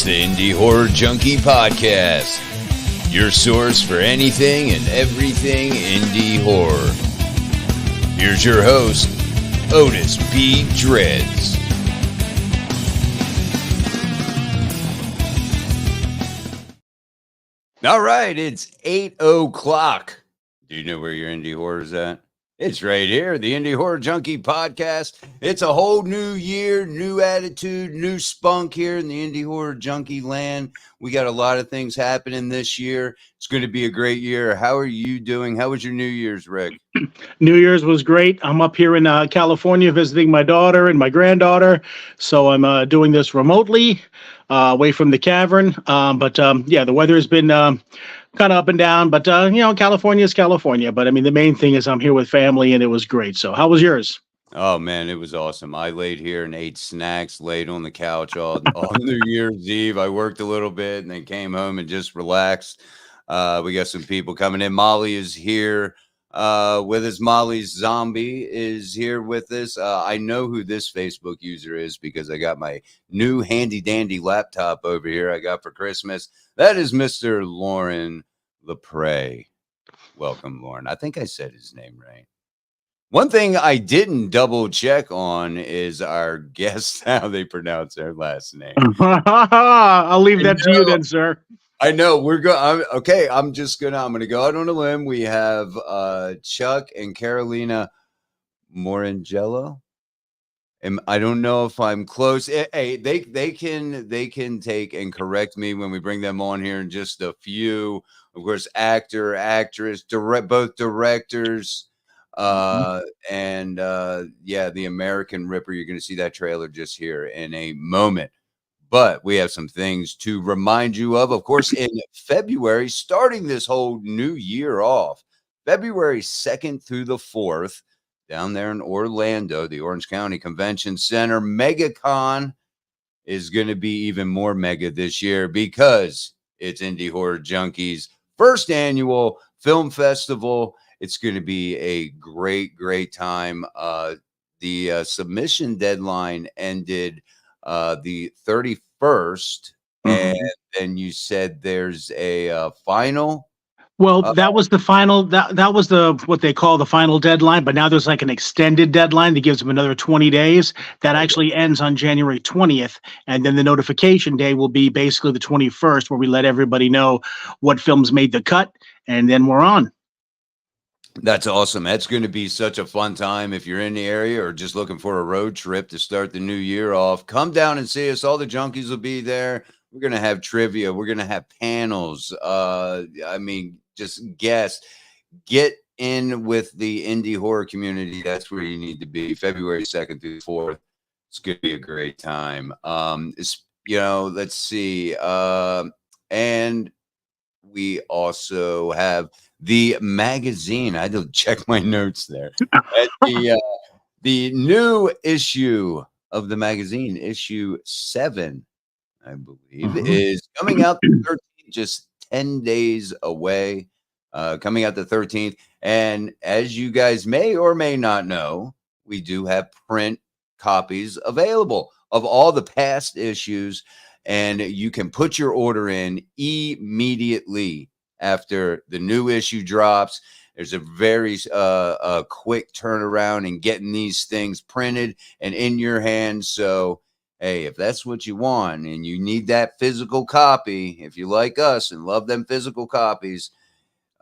It's the Indie Horror Junkie Podcast, your source for anything and everything indie horror. Here's your host, Otis B. Dreads. All right, it's 8 o'clock. Do you know where your indie horror is at? It's right here, the Indie Horror Junkie Podcast. It's a whole new year, new attitude, new spunk here in the Indie Horror Junkie land. We got a lot of things happening this year. It's going to be a great year. How are you doing? How was your New Year's, Rick? New Year's was great. I'm up here in California visiting my daughter and my granddaughter. So I'm doing this remotely, away from the cavern. Yeah, the weather has been kind of up and down. But, California is California. But, I mean, the main thing is I'm here with family, and it was great. So how was yours? Oh, man, it was awesome. I laid here and ate snacks, laid on the couch all New Year's Eve. I worked a little bit and then came home and just relaxed. We got some people coming in. Molly is here with us. Molly's Zombie is here with us. I know who this Facebook user is because I got my new handy dandy laptop over here I got for Christmas. That is Mr. Lauren LaPrey. Welcome, Lauren. I think I said his name right. One thing I didn't double check on is our guests, how they pronounce their last name. I'll leave that to you then, sir. I know we're going. Okay, I'm going to go out on a limb. We have Chuck and Karolina Morrongiello. And I don't know if I'm close. Hey, they can take and correct me when we bring them on here in just a few. Of course, actor, actress, both directors. And the American Ripper. You're going to see that trailer just here in a moment. But we have some things to remind you of. Of course, in February, starting this whole new year off, February 2nd through the 4th, down there in Orlando, the Orange County Convention Center, MegaCon is going to be even more mega this year because it's Indie Horror Junkies' first annual film festival. It's going to be a great, great time. The submission deadline ended the 31st, and then you said there's a final. Well, that was the final. That was what they call the final deadline. But now there's like an extended deadline that gives them another 20 days. That actually ends on January 20th, and then the notification day will be basically the 21st, where we let everybody know what films made the cut, and then we're on. That's awesome. That's going to be such a fun time. If you're in the area or just looking for a road trip to start the new year off, come down and see us. All the junkies will be there. We're going to have trivia. We're going to have panels. Just guess. Get in with the indie horror community. That's where you need to be. February 2nd through the 4th. It's going to be a great time. Let's see. And we also have the magazine. I had to check my notes there. The new issue of the magazine, issue 7, I believe, is coming out the 13th, just 10 days away. Coming out the 13th. And as you guys may or may not know, we do have print copies available of all the past issues. And you can put your order in immediately after the new issue drops. There's a very quick turnaround in getting these things printed and in your hands. So, hey, if that's what you want and you need that physical copy, if you like us and love them physical copies,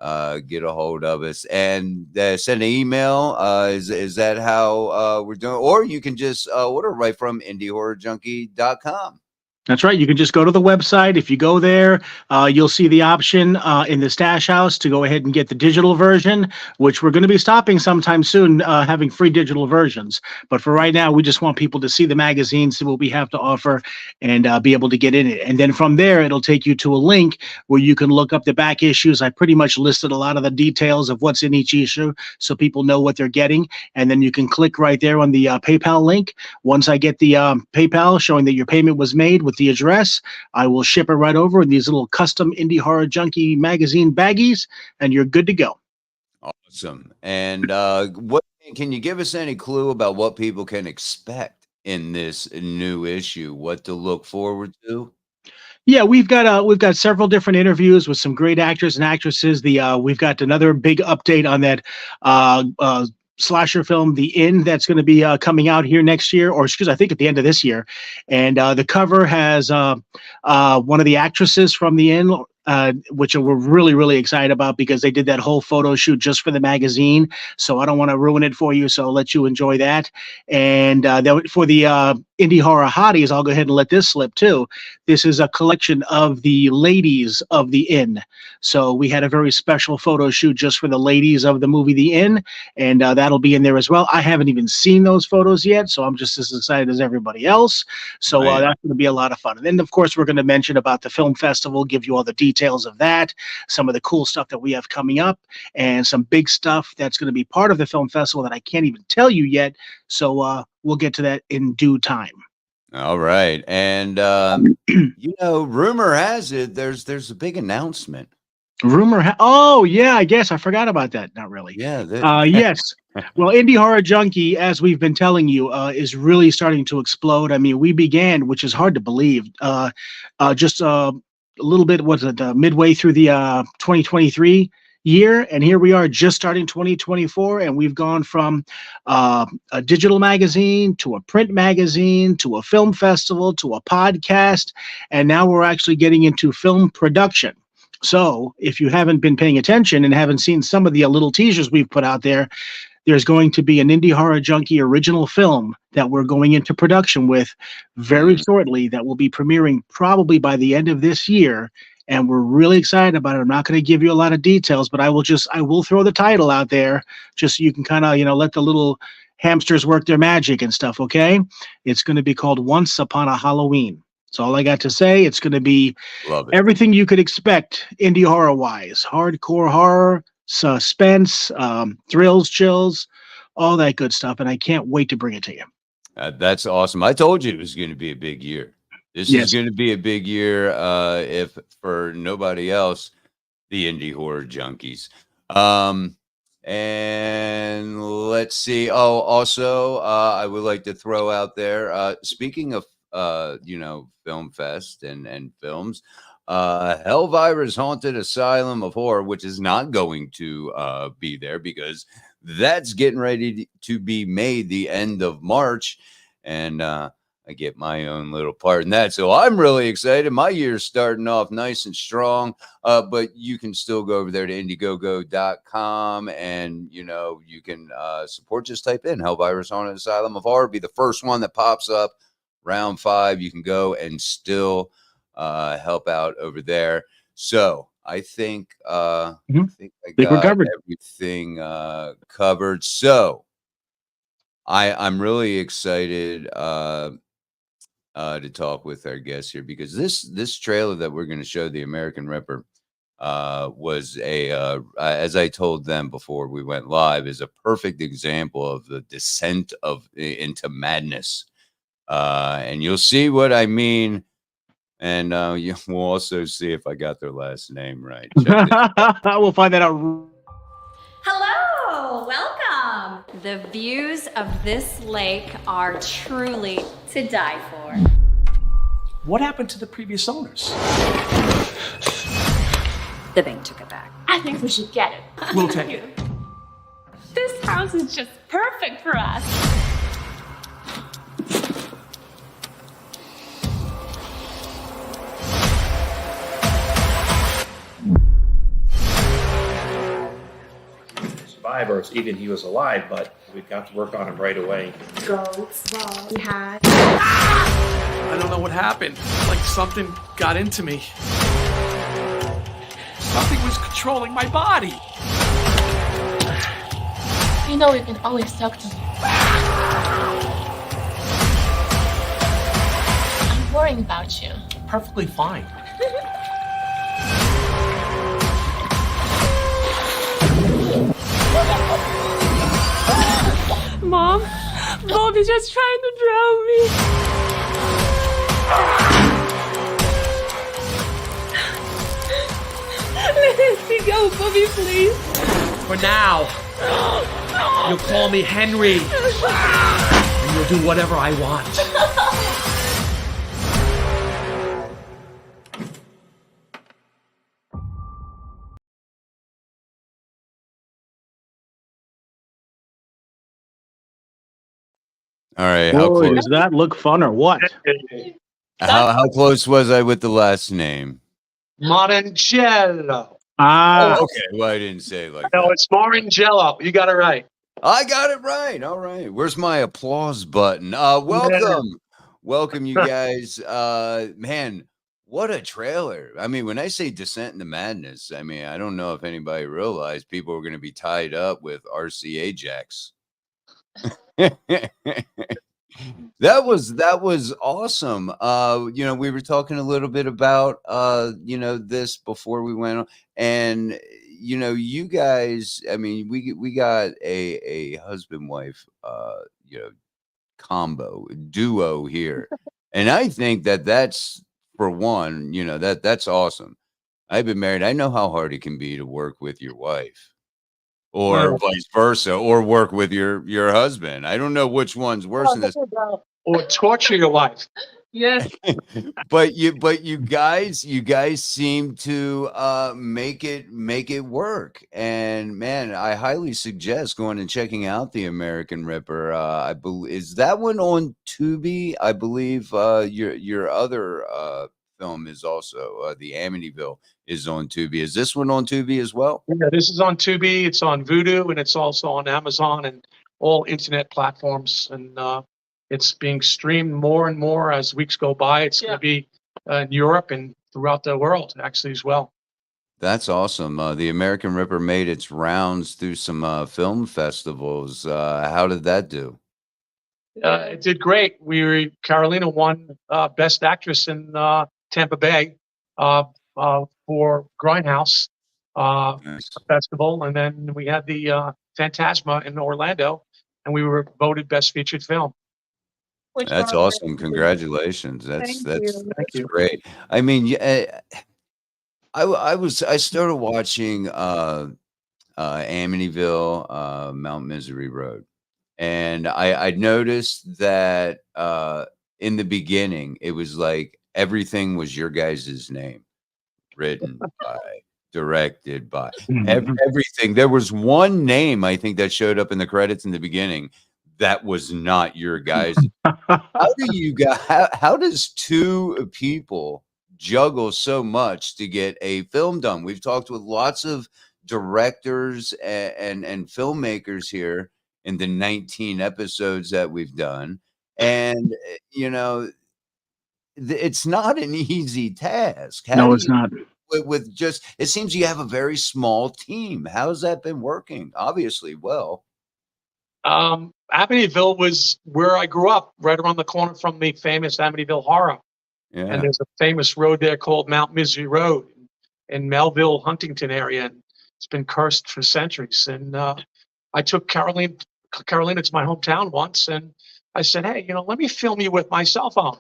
get a hold of us and send an email. Is that how we're doing? Or you can just order right from indiehorrorjunkie.com. That's right. You can just go to the website. If you go there, you'll see the option in the stash house to go ahead and get the digital version, which we're going to be stopping sometime soon, having free digital versions. But for right now, we just want people to see the magazine, see what we have to offer, and be able to get in it. And then from there, it'll take you to a link where you can look up the back issues. I pretty much listed a lot of the details of what's in each issue so people know what they're getting. And then you can click right there on the PayPal link. Once I get the PayPal showing that your payment was made with the address, I will ship it right over in these little custom Indie Horror Junkie magazine baggies, and you're good to go. Awesome. And what can you give us any clue about what people can expect in this new issue? What to look forward to? Yeah, we've got several different interviews with some great actors and actresses. We've got another big update on that slasher film, The Inn, that's going to be coming out here next year, or excuse, I think at the end of this year. And the cover has one of the actresses from The Inn. Which we're really, really excited about because they did that whole photo shoot just for the magazine. So I don't want to ruin it for you. So I'll let you enjoy that. And for the indie horror hotties, I'll go ahead and let this slip too. This is a collection of the ladies of The Inn. So we had a very special photo shoot just for the ladies of the movie The Inn, and that'll be in there as well. I haven't even seen those photos yet, so I'm just as excited as everybody else. So Right. that's going to be a lot of fun. And then, of course, we're going to mention about the film festival, give you all the details of that, some of the cool stuff that we have coming up, and some big stuff that's going to be part of the film festival that I can't even tell you yet. So we'll get to that in due time. All right. And rumor has it there's a big announcement. Oh yeah, I guess I forgot about that. Not really. Yeah. Yes. Well, Indie Horror Junkie, as we've been telling you, is really starting to explode. I mean, we began, which is hard to believe, just a little bit, was it midway through the 2023 year, and here we are just starting 2024, and we've gone from a digital magazine to a print magazine to a film festival to a podcast, and now we're actually getting into film production. So if you haven't been paying attention and haven't seen some of the little teasers we've put out there, there's going to be an Indie Horror Junkie original film that we're going into production with very shortly that will be premiering probably by the end of this year. And we're really excited about it. I'm not going to give you a lot of details, but I will throw the title out there just so you can kind of, let the little hamsters work their magic and stuff, okay? It's going to be called Once Upon a Halloween. That's all I got to say. It's going to be everything you could expect indie horror wise, hardcore horror, suspense, thrills, chills, all that good stuff. And I can't wait to bring it to you. That's awesome. I told you it was going to be a big year. This is going to be a big year. If for nobody else, the Indie Horror Junkies. And let's see. Oh, also, I would like to throw out there, speaking of film fest and films, Hellvirus Haunted Asylum of Horror, which is not going to be there because that's getting ready to be made the end of March, and I get my own little part in that, so I'm really excited. My year's starting off nice and strong, but you can still go over there to indiegogo.com, and you can support. Just type in Hellvirus Haunted Asylum of Horror, be the first one that pops up. Round 5, you can go and still help out over there. So I think I got everything covered. So I'm really excited to talk with our guests here because this trailer that we're going to show, The American Ripper, was as I told them before we went live, is a perfect example of the descent into madness. And you'll see what I mean. And we'll also see if I got their last name right. We'll find that out. Hello, welcome. The views of this lake are truly to die for. What happened to the previous owners? The bank took it back. I think we should get it. We'll take it. This house is just perfect for us. Survivors, even he was alive, but we've got to work on him right away. Goats, well, we had. I don't know what happened. Like something got into me. Something was controlling my body. You know you can always talk to me. I'm worrying about you. Perfectly fine. Mom, Bobby's just trying to drown me. Let me go, Bobby, please. For now, you'll call me Henry. And you'll do whatever I want. All right. How Boy, close? does that look fun or what? How close was I with the last name? Morrongiello. Ah, Okay. Well, I didn't say it like No, that. it's Morrongiello. You got it right. I got it right. All right. Where's my applause button? Welcome, you guys. Man, what a trailer. I mean, when I say Descent into Madness, I mean, I don't know if anybody realized people were going to be tied up with RCA jacks. That was awesome. We were talking a little bit about this before we went on, and you guys, I mean, we got a husband wife combo duo here, and I think that's, for one, that's awesome. I've been married. I know how hard it can be to work with your wife, or Well, vice versa, or work with your husband. I don't know which one's worse in this. or torture your wife. Yes. But you guys seem to make it work. And man, I highly suggest going and checking out the American Ripper. I believe, is that one on Tubi? I believe your other film is also the Amityville is on Tubi. Is this one on Tubi as well? Yeah, this is on Tubi. It's on Vudu, and it's also on Amazon and all internet platforms. And it's being streamed more and more as weeks go by. It's going to be in Europe and throughout the world, actually, as well. That's awesome. The American Ripper made its rounds through some film festivals. How did that do? It did great. Karolina won Best Actress in Tampa Bay for Grindhouse Nice. Festival, and then we had the Phantasma in Orlando, and we were voted Best Featured Film. Which That's one? awesome. Congratulations. That's Thank you. Thank you. great. I mean, I started watching Amityville, Mount Misery Road, and I noticed that in the beginning it was like everything was your guys' name, written by, directed by, everything. There was one name I think that showed up in the credits in the beginning that was not your guys. How does two people juggle so much to get a film done? We've talked with lots of directors and filmmakers here in the 19 episodes that we've done, and it's not an easy task. How no, do it's you, not. with just, it seems you have a very small team. How's that been working? Obviously, well. Amityville was where I grew up, right around the corner from the famous Amityville Horror. And Yeah. there's a famous road there called Mount Misery Road in Melville, Huntington area. And it's been cursed for centuries. And I took Karolina to my hometown once, and I said, hey, let me film you with my cell phone.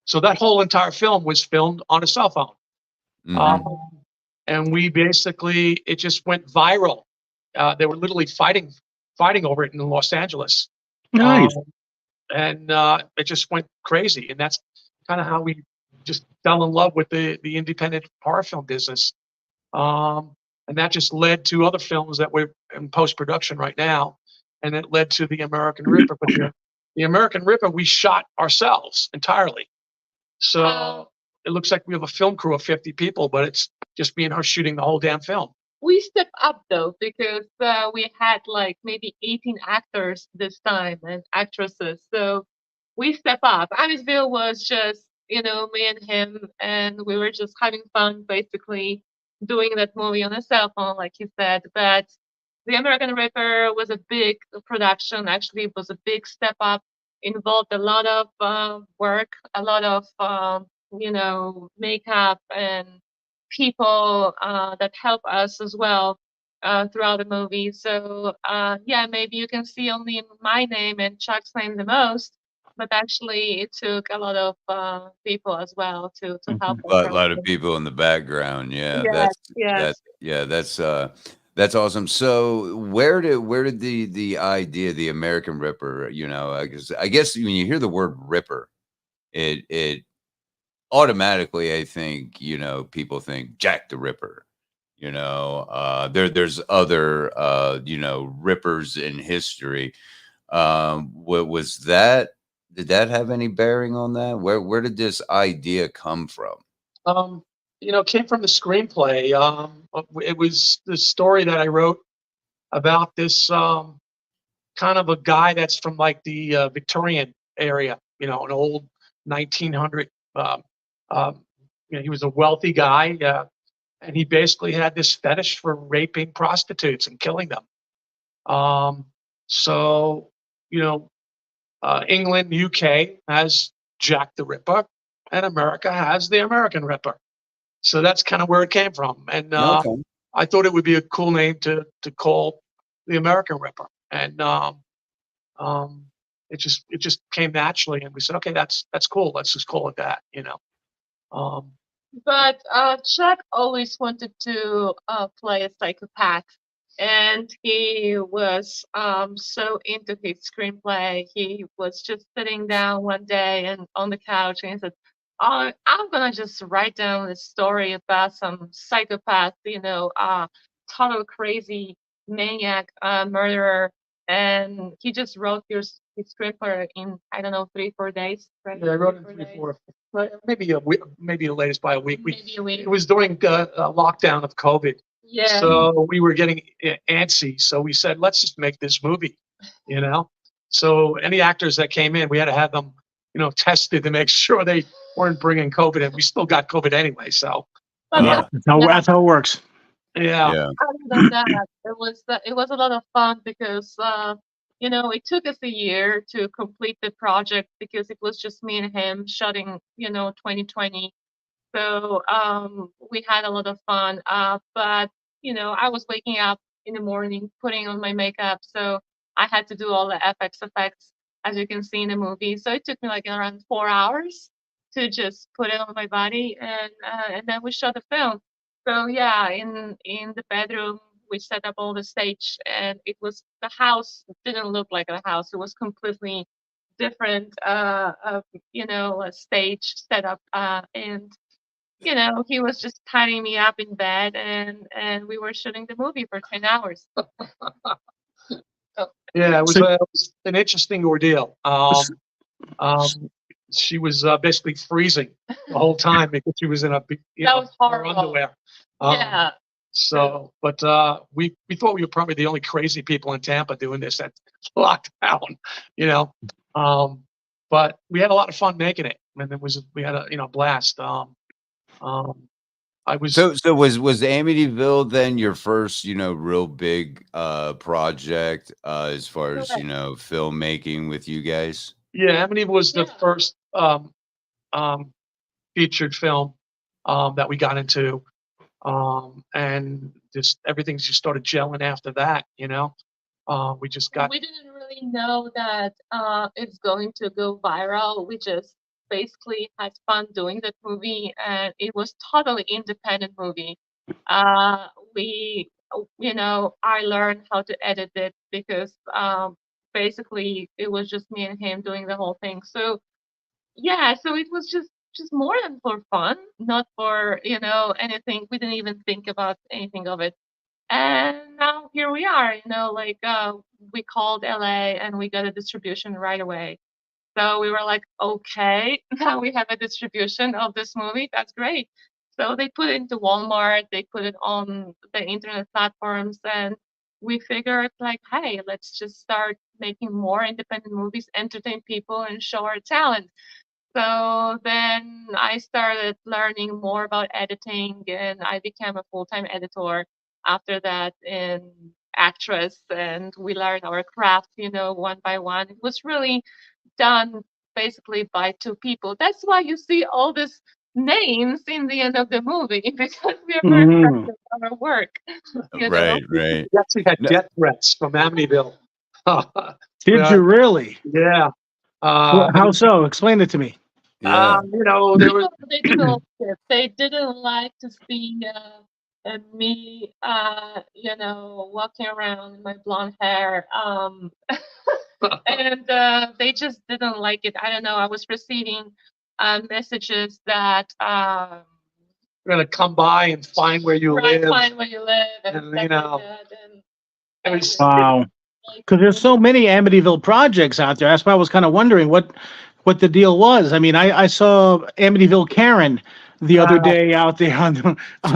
So that whole entire film was filmed on a cell phone. Mhm. And we basically, it just went viral. They were literally fighting over it in Los Angeles. Nice. And it just went crazy. And that's kind of how we just fell in love with the independent horror film business. And that just led to other films that we're in post-production right now. And it led to the American Ripper. But the American Ripper, we shot ourselves entirely. So it looks like we have a film crew of 50 people, but it's just me and her shooting the whole damn film. We step up though, because we had like maybe 18 actors this time and actresses. So we step up. Amityville was just, me and him, and we were just having fun, basically doing that movie on a cell phone, like you said. But the American Ripper was a big production. Actually, it was a big step up, involved a lot of work, a lot of, makeup and people that help us as well throughout the movie. So yeah, maybe you can see only my name and Chuck's name the most, but actually it took a lot of people as well to help us. A lot of people in the background. Yeah, Yes, yes. that's awesome. So where did the idea, the American Ripper, I guess when you hear the word Ripper, it automatically, I think, people think Jack the Ripper. There's other Rippers in history. What was that? Did that have any bearing on that? Where did this idea come from? It came from the screenplay. It was the story that I wrote about this kind of a guy that's from like the Victorian area, an old 1900. He was a wealthy guy, and he basically had this fetish for raping prostitutes and killing them. So, England, UK has Jack the Ripper, and America has the American Ripper. So that's kind of where it came from. And Okay. I thought it would be a cool name to call the American Ripper. And it just came naturally, and we said, okay, that's cool. Let's just call it that. But Chuck always wanted to play a psychopath, and he was so into his screenplay. He was just sitting down one day and on the couch, and he said, "Oh, I'm gonna just write down a story about some psychopath, total crazy maniac murderer." And he just wrote his screenplay in, I don't know, 3-4 days. Right? Yeah, I wrote it in 3, days. 4, maybe a week, maybe the latest by a week. Maybe a week. It was during lockdown of COVID. Yeah. So we were getting antsy. So we said, let's just make this movie, So any actors that came in, we had to have them, tested to make sure they weren't bringing COVID in. We still got COVID anyway. So But That's how it works. yeah. other than that, it was a lot of fun because it took us a year to complete the project because it was just me and him shooting 2020. So we had a lot of fun. But I was waking up in the morning, putting on my makeup, so I had to do all the FX effects, as you can see in the movie. So it took me like around 4 hours to just put it on my body, and then we shot the film. So yeah, in the bedroom we set up all the stage, and the house didn't look like a house. It was completely different, a stage setup, and he was just tying me up in bed, and we were shooting the movie for 10 hours. Yeah, it was an interesting ordeal. She was basically freezing the whole time because she was in That was her horrible. underwear. Yeah. So, but we thought we were probably the only crazy people in Tampa doing this at lockdown, but we had a lot of fun making it, and we had a blast. I was So was Amityville then your first, real big project as far as, Correct. filmmaking with you guys? Yeah, Amityville was the Yeah. first featured film that we got into, and just everything just started gelling after that. We just got We didn't really know that it's going to go viral. We just basically had fun doing that movie, and it was totally independent movie. We, I learned how to edit it because basically it was just me and him doing the whole thing. So yeah, so it was just more than for fun, not for anything. We didn't even think about anything of it. And now here we are, we called LA and we got a distribution right away. So we were like, okay, now we have a distribution of this movie. That's great. So they put it into Walmart, they put it on the internet platforms, and we figured like, hey, let's just start making more independent movies, entertain people, and show our talent. So then I started learning more about editing, and I became a full-time editor after that in actress, and we learned our craft, one by one. It was really done basically by 2 people. That's why you see all these names in the end of the movie because we are very proud of our work. Right. we actually had No. death threats from Amityville. Did you really? Yeah. How so? Explain it to me. Yeah. There was They didn't like it. They didn't like to see me, walking around in my blonde hair. And they just didn't like it. I don't know. I was receiving messages that we're gonna come by and find where you live. find where you live, and And, stuff like that. And It was Wow. Because there's so many Amityville projects out there. That's why I was kind of wondering what the deal was. I mean, I saw Amityville Karen the other day out there on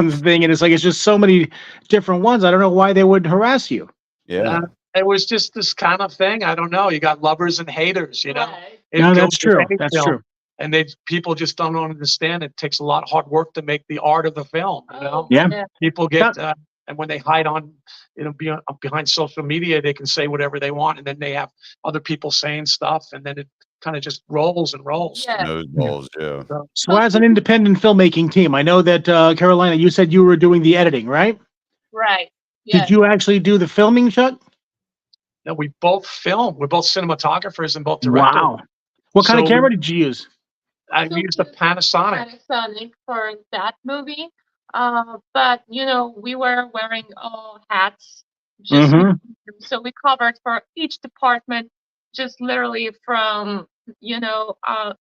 the thing, and it's like it's just so many different ones. I don't know why they would harass you. Yeah. It was just this kind of thing. I don't know. You got lovers and haters, you know. Right. It No, goes that's with true. any That's film. true. And people just don't understand. It takes a lot of hard work to make the art of the film. You know, Yeah. people get and when they hide on, behind social media, they can say whatever they want, and then they have other people saying stuff, and then it kind of just rolls and rolls. Yeah. Nose balls. Yeah. So as an independent filmmaking team, I know that Carolina, you said you were doing the editing, right? Right. Yeah. Did you actually do the filming, Chuck? No, we both film. We're both cinematographers and both directors. Wow. What kind of So- camera did you use? I used a Panasonic. Panasonic for that movie. But we were wearing all hats, just Mhm. so we covered for each department, just literally from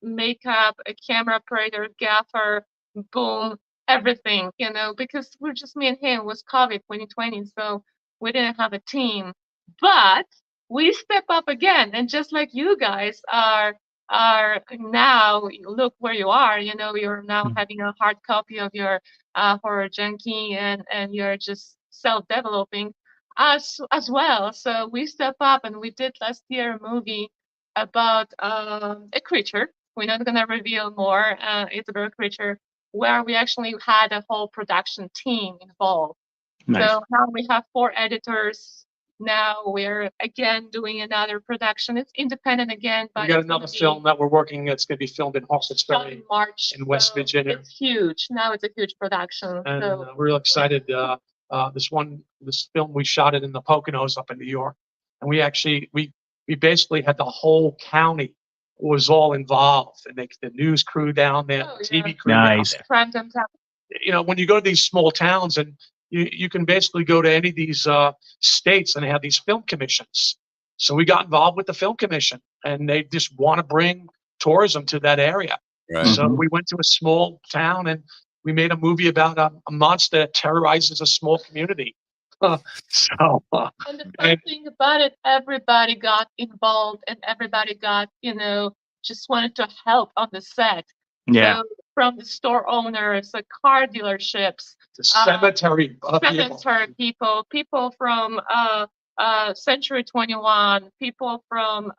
makeup, a camera operator, gaffer, boom, everything. Because we're just me and him. It was COVID 2020, so we didn't have a team. But we step up again, and just like you guys are now, look where you are. You're now having a hard copy of your horror junkie, and you're just self-developing as well. So we step up, and we did last year a movie about a creature. We're not gonna reveal more. It's about a creature where we actually had a whole production team involved. Nice. So now we have 4 editors. Now we're again doing another production. It's independent again, but We got it's gonna another be film that we're working. It's going to be filmed in shot Hawkesbury, in March in West so Virginia. It's huge. Now it's a huge production. and So we're real excited. This film, we shot it in the Poconos up in New York, and we basically had the whole county was all involved, and the news crew down there, Oh, the TV yeah. crew down Nice. there. Primetime time. When you go to these small towns, and you can basically go to any of these states, and they have these film commissions. So we got involved with the film commission, and they just want to bring tourism to that area. Right. So Mhm. we went to a small town, and we made a movie about a monster that terrorizes a small community. And the fun thing about it, everybody got involved, and everybody got, just wanted to help on the set. Yeah. So from the store owners, the car dealerships, the cemetery people. cemetery people from Century 21, people from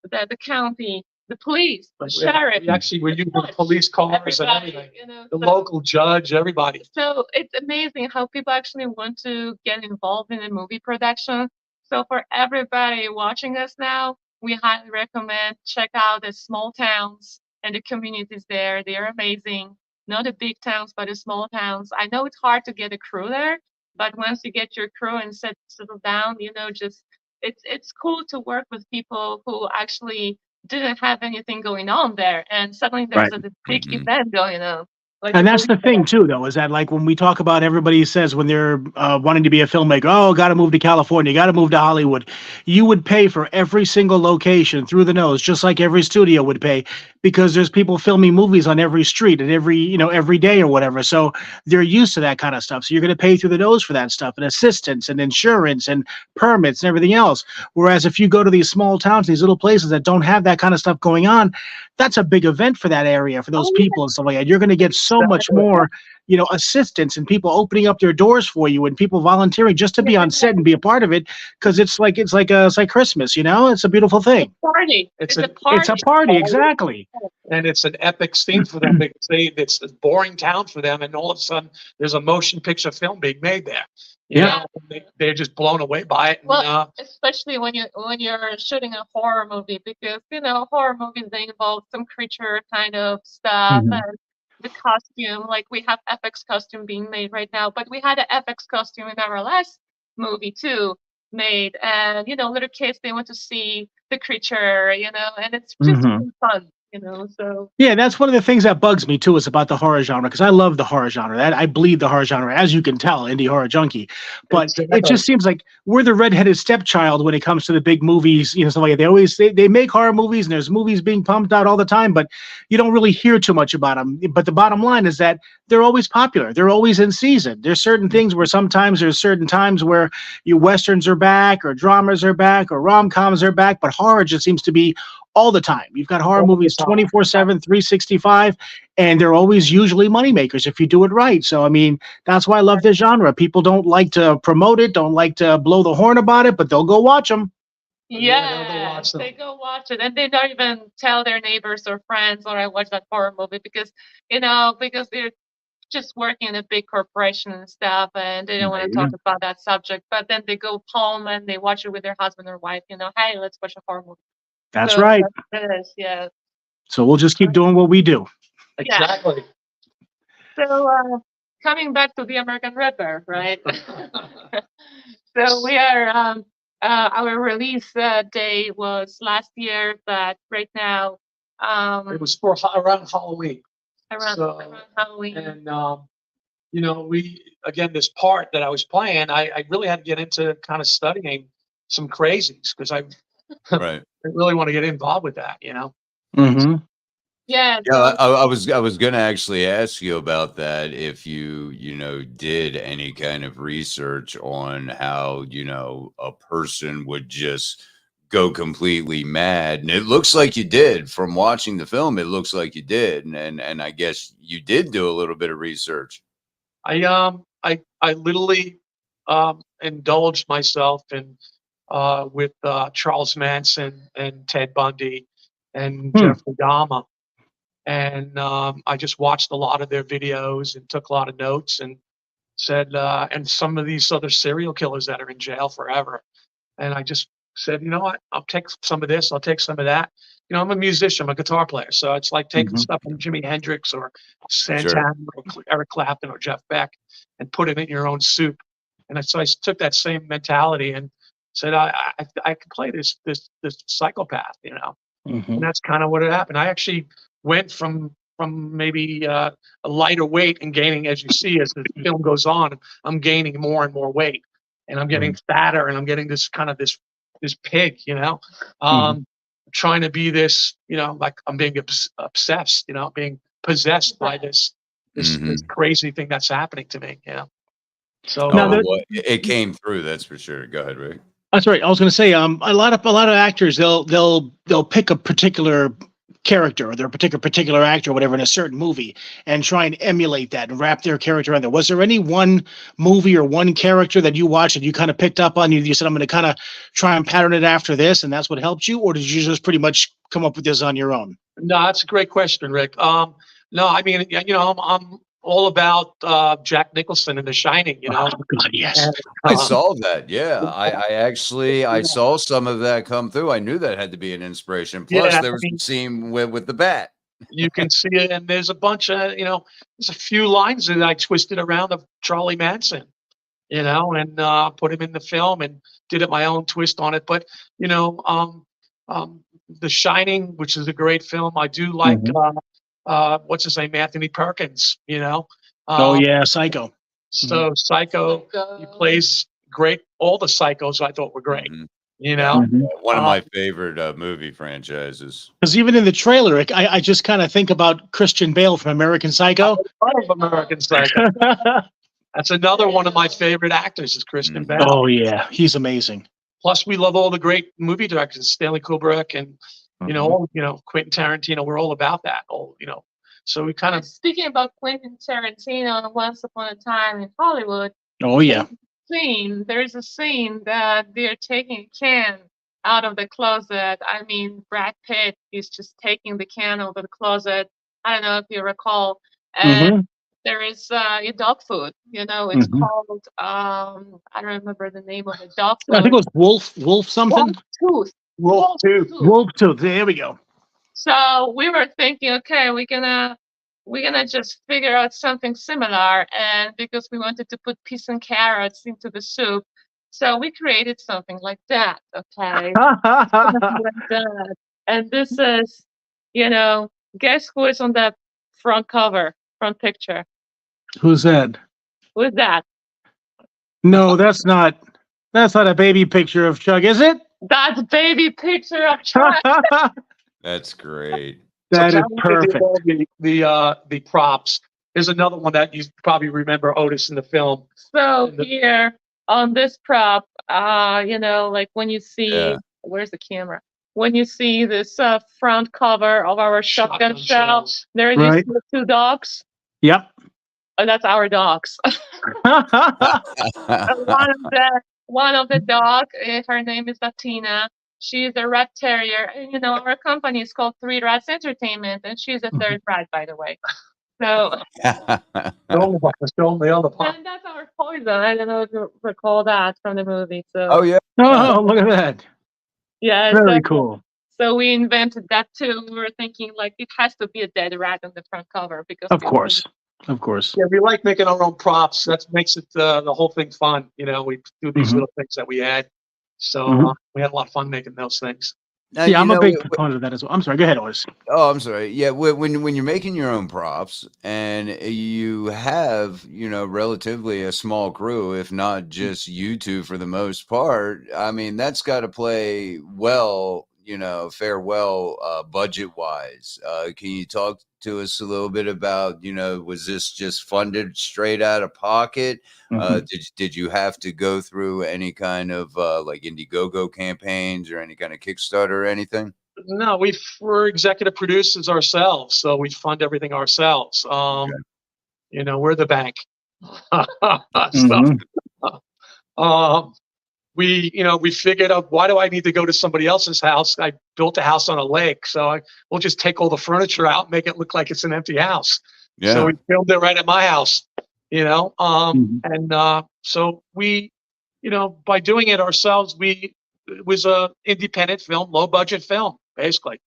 the county, the police, the sheriff. We're using police cars and everybody, everything. The so- local judge, everybody. So it's amazing how people actually want to get involved in a movie production. So for everybody watching us now, we highly recommend check out the small towns and the communities there. They are amazing. Not the big towns, but the small towns. I know it's hard to get a crew there, but once you get your crew and settle down, just it's cool to work with people who actually didn't have anything going on there, and suddenly there's Right. a big Mhm. event going on. Like And the that's the movie thing too, though, is that like when we talk about everybody says when they're wanting to be a filmmaker, oh, got to move to California, got to move to Hollywood. You would pay for every single location through the nose, just like every studio would pay, because there's people filming movies on every street and every day or whatever. So they're used to that kind of stuff. So you're going to pay through the nose for that stuff, and assistance and insurance and permits and everything else. Whereas if you go to these small towns, these little places that don't have that kind of stuff going on, that's a big event for that area, for those Oh, yeah. people and stuff like that. You're going to get so much more, assistance and people opening up their doors for you and people volunteering just to be on set and be a part of it, because it's like Christmas, it's a beautiful thing. party. It's It's a- a party. It's a party, exactly. And it's an epic scene for them. They say it's a boring town for them, and all of a sudden there's a motion picture film being made there. Yeah. They're just blown away by it. And, Well, especially when you're shooting a horror movie, because horror movies, they involve some creature kind of stuff, Mhm. and the costume. Like we have FX costume being made right now, but we had an FX costume in our last movie too made, and little kids, they want to see the creature, and it's just Mhm. really fun. So Yeah, that's one of the things that bugs me too, is about the horror genre, because I love the horror genre. That I bleed the horror genre, as you can tell, indie horror junkie. But it Exactly. just seems like we're the redheaded stepchild when it comes to the big movies, stuff like that. They make horror movies, and there's movies being pumped out all the time, but you don't really hear too much about them. But the bottom line is that they're always popular. They're always in season. There's certain things where sometimes there's certain times where you westerns are back, or dramas are back, or rom-coms are back, but horror just seems to be all the time. You've got horror All the movies time. 24/7, 365, and they're always usually moneymakers if you do it right. So, I mean, that's why I love this genre. People don't like to promote it, don't like to blow the horn about it, but they'll go watch them. Yeah, they'll go watch them. they go watch it, and they don't even tell their neighbors or friends, or I watched that horror movie, because because they're just working in a big corporation and stuff, and they don't want to talk about that subject. But then they go home and they watch it with their husband or wife. Hey, let's watch a horror movie. That's So right. that is, yeah. So we'll just keep doing what we do. Exactly. So coming back to the American Red Bear, right? So we are our release day was last year, but right now It was for around Halloween. around Halloween. And we again, this part that I was playing, I really had to get into kind of studying some crazies, because I Right. really want to get involved with that. Mm-hmm. Yeah. Yeah, I was gonna actually ask you about that, if you did any kind of research on how a person would just go completely mad, and it looks like you did from watching the film. It looks like you did, and I guess you did do a little bit of research. I literally indulged myself in with Charles Manson and Ted Bundy and Jeffrey Dahmer. And I just watched a lot of their videos and took a lot of notes, and said, and some of these other serial killers that are in jail forever. And I just said, you know what, I'll take some of this, I'll take some of that. I'm a musician, I'm a guitar player. So it's like taking stuff from Jimi Hendrix or Santana or Eric Clapton or Jeff Beck and put it in your own soup. And so I took that same mentality and said, I can play this psychopath, and that's kind of what had happened. I actually went from maybe a lighter weight and gaining, as you see, as the film goes on, I'm gaining more and more weight, and I'm getting fatter, and I'm getting this kind of this pig, trying to be this, like I'm being obsessed, being possessed by this crazy thing that's happening to me, So it came through, that's for sure. Go ahead, Rick. That's right. I was going to say, a lot of actors, they'll pick a particular character, or their particular actor or whatever in a certain movie, and try and emulate that and wrap their character in there. Was there any one movie or one character that you watched that you kind of picked up on? You said, I'm going to kind of try and pattern it after this, and that's what helped you, or did you just pretty much come up with this on your own? No, that's a great question, Rick. No, I mean, I'm all about Jack Nicholson in The Shining, Oh, God, yes. And, I saw that. Yeah, I saw some of that come through. I knew that had to be an inspiration. Plus, there was a scene with the bat. You can see it, and there's a bunch of, there's a few lines that I twisted around of Charlie Manson, and put him in the film and did it my own twist on it. But The Shining, which is a great film, I do like. What's his name? Anthony Perkins. Oh yeah, Psycho. So Psycho, he plays great. All the Psychos I thought were great. One of my favorite movie franchises. Because even in the trailer, I just kind of think about Christian Bale from American Psycho. I love American Psycho. That's another one of my favorite actors, is Christian Bale. Oh yeah, he's amazing. Plus, we love all the great movie directors, Stanley Kubrick and Quentin Tarantino. We're all about that. So we kind of. Speaking about Quentin Tarantino, Once Upon a Time in Hollywood. Oh yeah. There's a scene that they're taking a can out of the closet. I mean, Brad Pitt is just taking the can out of the closet. I don't know if you recall. And there is a dog food. It's called I don't remember the name of the dog food. I think it was Wolf something. Wolf Tooth. Wolf Tooth. There we go. So we were thinking, okay, we're gonna just figure out something similar, and because we wanted to put peas and carrots into the soup, so we created something like that. Okay. Like that. And this is You know, guess who is on the front cover, front picture? Who's that? Who is that? No, that's not a baby picture of Chuck, is it? That's baby picture of Chuck. That's great. So That is Karolina did perfect. all the props. There's another one that you probably remember Otis in the film. So And the- here on this prop, you know, like when you see, Yeah. where's the camera? When you see this front cover of our shotgun shell, shells. there you Right. see the two dogs. Yep. Oh, that's our dogs. One of the dog, her name is Latina. She's a rat terrier, and you know our company is called Three Rats Entertainment, and she's a third rat, by the way. So, Film the other part. and that's our poison. I don't know if you recall that from the movie. So, Oh yeah. Oh, look at that. yeah, Very cool. So we invented that too. We were thinking like it has to be a dead rat on the front cover because Of course. Of course. Yeah, we like making our own props. That makes it the whole thing fun. You know, we do these Mhm. little things that we add. So Mhm. we had a lot of fun making those things. Now, Yeah, I'm a big w- proponent of that as well. I'm sorry. Go ahead, Otis. Oh, I'm sorry. Yeah, when you're making your own props and you have, relatively a small crew, if not just you two for the most part, I mean, that's got to play well, fare well, budget wise. Can you talk to us a little bit about, was this just funded straight out of pocket? Mhm. Did you have to go through any kind of like Indiegogo campaigns or any kind of Kickstarter or anything? No, we're executive producers ourselves, so we fund everything ourselves. You know, we're the bank. Mhm. We figured out, why do I need to go to somebody else's house? I built a house on a lake, so we'll just take all the furniture out, make it look like it's an empty house. Yeah. So we filmed it right at my house, Mhm. and so by doing it ourselves, it was a independent film, low budget film, basically,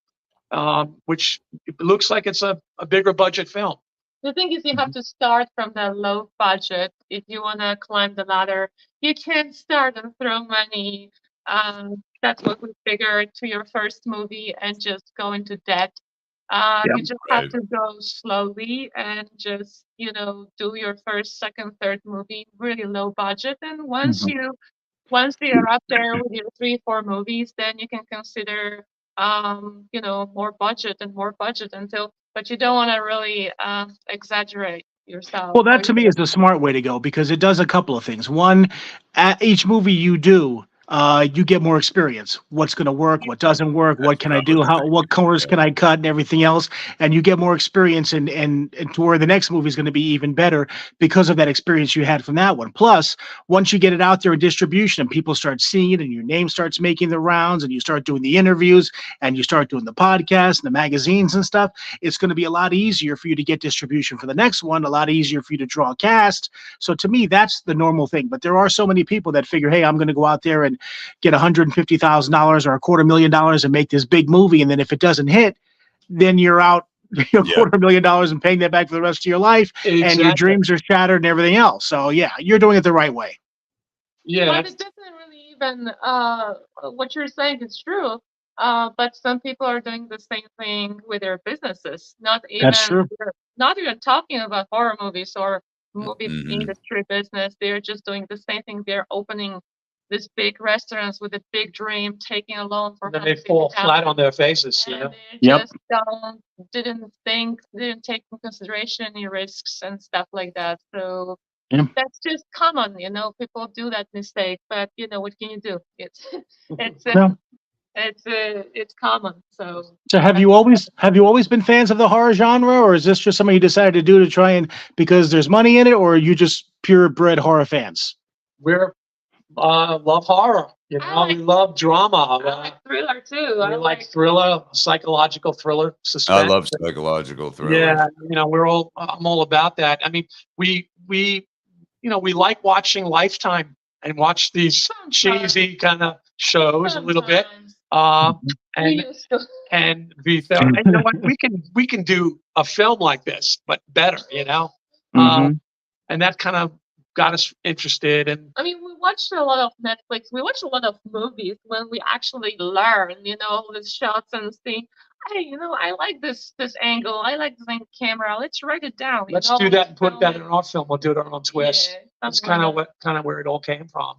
which it looks like it's a bigger budget film. The thing is, you have to start from the low budget if you want to climb the ladder. You can't start and throw money. That's what we figured to your first movie and just go into debt. You just have Right. to go slowly and just, do your first, second, third movie, really low budget. And once Mhm. you're up there with your 3, 4 movies, then you can consider, more budget until, but you don't want to really exaggerate yourself. Well, that to me is the smart way to go because it does a couple of things. One, at each movie you do, you get more experience. What's going to work? What doesn't work? What can I do? What corners can I cut and everything else? And you get more experience and to where the next movie is going to be even better because of that experience you had from that one. Plus, once you get it out there in distribution and people start seeing it and your name starts making the rounds and you start doing the interviews and you start doing the podcasts and the magazines and stuff, it's going to be a lot easier for you to get distribution for the next one, a lot easier for you to draw a cast. So to me, that's the normal thing. But there are so many people that figure, hey, I'm going to go out there and get $150,000 or $250,000 and make this big movie. And then if it doesn't hit, then you're out $250,000 and paying that back for the rest of your life. And your Exactly. dreams are shattered and everything else. So yeah, you're doing it the right way. Yeah, But it doesn't really even, what you're saying is true. But some people are doing the same thing with their businesses. That's true. Not even talking about horror movies or movie Mhm. industry business. They're just doing the same thing. They're opening these big restaurants with a big dream, taking a loan for and then they fall flat on their faces. and they Yep. just didn't take into consideration any risks and stuff like that. So Yeah. that's just common, people do that mistake, but what can you do? It's it's Yeah. it's common. So So have you always been fans of the horror genre, or is this just something you decided to do to try and because there's money in it, or are you just purebred horror fans? We're love horror. We love drama. I like thriller too. We like thriller, psychological thriller, suspense. I love psychological thrillers. Yeah, I'm all about that. I mean, we like watching Lifetime and watch these cheesy kind of shows a little bit. We And used to. and we thought, and you know what, we can do a film like this, but better, Mhm. and that kind of got us interested. And I mean, we watched a lot of Netflix. We watched a lot of movies when we actually learn, the shots and see. hey, I like this angle. I like this camera. Let's write it down. Let's do that and put that in our film. We'll do it on our own twist. Yeah, That's something like that. kind of where it all came from,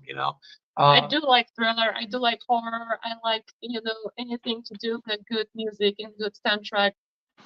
I do like thriller. I do like horror. I like, anything to do with good music and good soundtrack.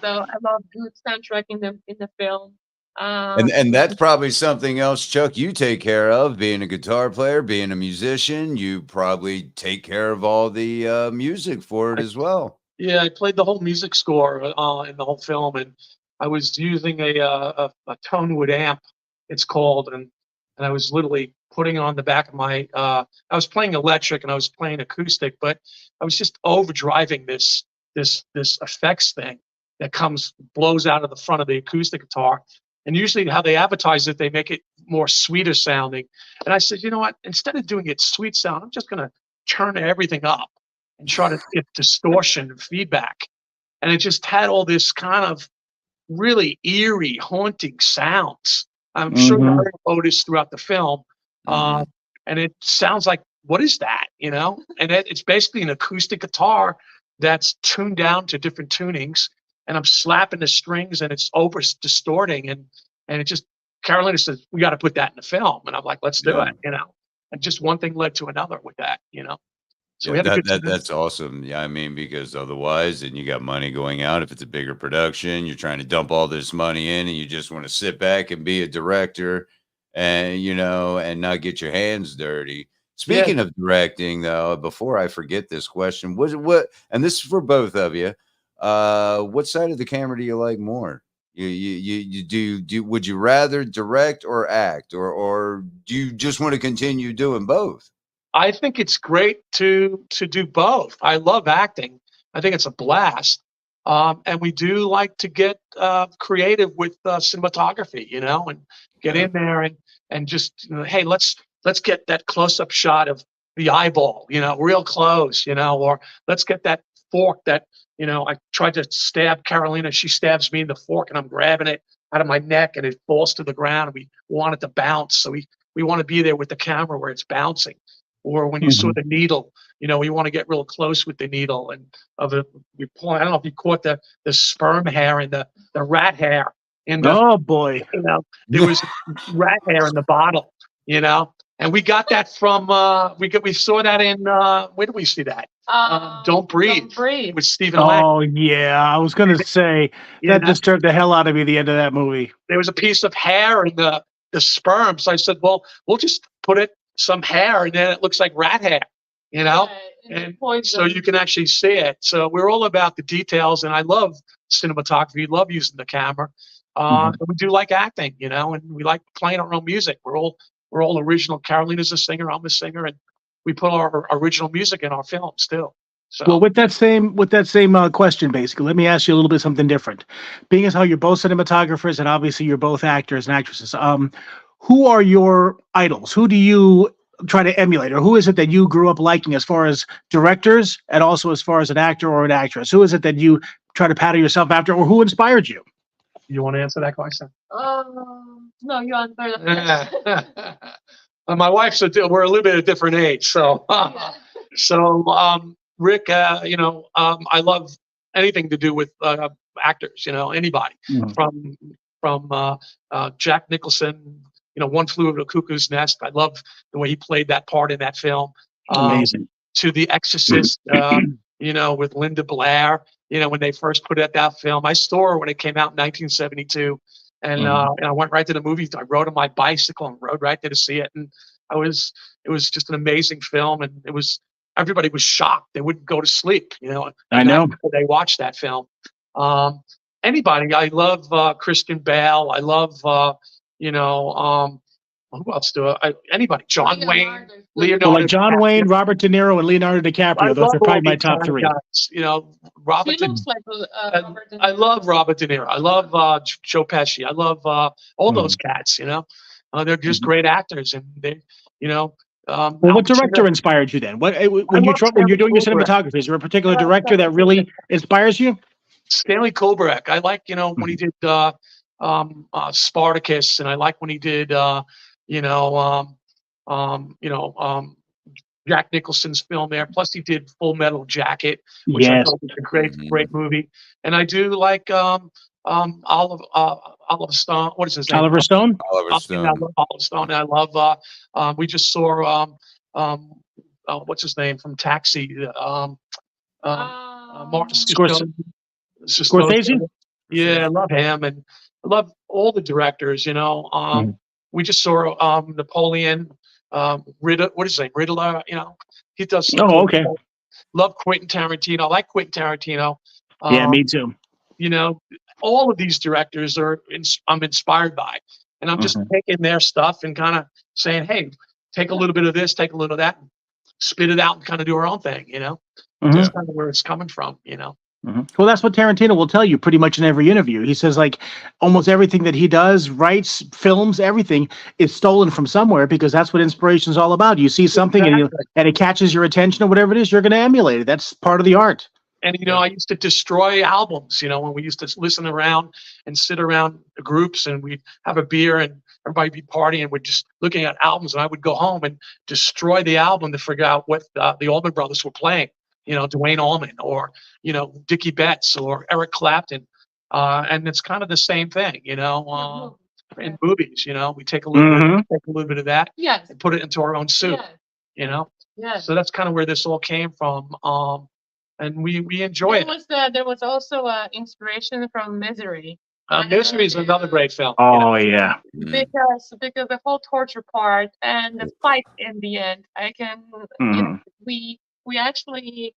So I love good soundtrack in the film. And that's probably something else, Chuck, you take care of, being a guitar player, being a musician. You probably take care of all the music for it as well. Yeah, I played the whole music score in the whole film, and I was using a Tonewood amp, it's called, and I was literally putting on the back of my. I was playing electric and I was playing acoustic, but I was just overdriving this effects thing that blows out of the front of the acoustic guitar. And usually, how they advertise it, they make it more sweeter sounding. And I said, you know what? Instead of doing it sweet sound, I'm just gonna turn everything up and try to get distortion and feedback. And it just had all this kind of really eerie, haunting sounds. I'm sure you heard Otis throughout the film. And it sounds like, what is that? And it's basically an acoustic guitar that's tuned down to different tunings. And I'm slapping the strings and it's over distorting. And it just, Karolina says, we got to put that in the film. And I'm like, let's do it, And just one thing led to another with that, So we had a good time. That's awesome. Yeah, I mean, because otherwise, then you got money going out. If it's a bigger production, you're trying to dump all this money in, and you just want to sit back and be a director, and and not get your hands dirty. Speaking of directing, though, before I forget this question, what? And this is for both of you. What side of the camera do you like more? You do? Would you rather direct or act, or do you just want to continue doing both? I think it's great to do both. I love acting. I think it's a blast. And we do like to get creative with cinematography, and get in there and just, hey, let's get that close-up shot of the eyeball, real close, or let's get that fork that, I tried to stab Karolina. She stabs me in the fork and I'm grabbing it out of my neck and it falls to the ground. And we want it to bounce. So we want to be there with the camera where it's bouncing. Or when you saw the needle, we want to get real close with the needle and I don't know if you caught the sperm hair and the rat hair in the, Oh boy. There was rat hair in the bottle, and we got that from we saw that in where did we see that? Don't Breathe. Don't Breathe. With Stephen Lang. Oh yeah, I was gonna say that disturbed the hell out of me. The end of that movie. There was a piece of hair in the sperm, so I said, well, we'll just put some hair and then it looks like rat hair, and so you can actually see it. So we're all about the details, and I love cinematography, love using the camera. And we do like acting, and we like playing our own music. We're all original. Karolina's a singer, I'm a singer, and we put our original music in our films too. So. Well, with that same question, basically, let me ask you a little bit something different. Being as how you're both cinematographers and obviously you're both actors and actresses, who are your idols? Who do you try to emulate, or who is it that you grew up liking as far as directors and also as far as an actor or an actress? Who is it that you try to pattern yourself after, or who inspired you? You want to answer that question? No, you answer the question. My wife's we're a little bit of a different age, so Rick, I love anything to do with actors, anybody from Jack Nicholson, One Flew Over the Cuckoo's Nest. I love the way he played that part in that film. Amazing. To The Exorcist, with Linda Blair, when they first put out that film. I saw her when it came out in 1972. And I went right to the movies. I rode on my bicycle and rode right there to see it. And it was just an amazing film. And everybody was shocked. They wouldn't go to sleep, I know. They watched that film. Anybody. I love Christian Bale. I love, who else do I? Anybody. John Wayne. Leonardo. Well, like John Wayne, Robert De Niro, and Leonardo DiCaprio. Those are probably my top three. Guys, Robert. He looks like Robert De Niro. I love Robert De Niro. I love Joe Pesci. I love all those cats. They're just great actors, and they, well, what director inspired you then? When you're doing your cinematography, is there a particular director that really inspires you? Stanley Kubrick. I like when he did Spartacus, and I like when he did the Jack Nicholson's film there. Plus, he did Full Metal Jacket, which I Yes. thought was a great, Mhm. great movie. And I do like Oliver Stone. What is his name? Oliver Stone. Oliver I Stone. love Oliver Stone. And I love. We just saw um, what's his name from Taxi? Martin Scorsese. Scorsese. Yeah, I love him, and I love all the directors. Mhm. We just saw Napoleon. Riddler. What is his name? Riddler. He does some Oh, cool okay. stuff. Love Quentin Tarantino. I like Quentin Tarantino. Yeah, Um, me too. you know, all of these directors I'm inspired by, and I'm just Mhm. taking their stuff and kind of saying, hey, take a little bit of this, take a little of that, and spit it out, and kind of do our own thing. Mhm. That's kind of where it's coming from. Mhm. Well, that's what Tarantino will tell you pretty much in every interview. He says like almost everything that he does, writes, films, everything is stolen from somewhere because that's what inspiration is all about. You see something Exactly. and it catches your attention or whatever it is, you're going to emulate it. That's part of the art. And Yeah. I used to destroy albums. When we used to listen around and sit around the groups, and we'd have a beer, and everybody be partying. We're just looking at albums, and I would go home and destroy the album to figure out what the Allman Brothers were playing. Dwayne Allman, or Dickie Betts, or Eric Clapton, and it's kind of the same thing. In movies. We take a little Mhm. bit of that, Yes. and put it into our own soup. Yes. Yes. So that's kind of where this all came from. And we enjoy it. There was also inspiration from Misery. Misery is another great film. Oh yeah. Mhm. Because the whole torture part and the fight in the end, Mhm. we actually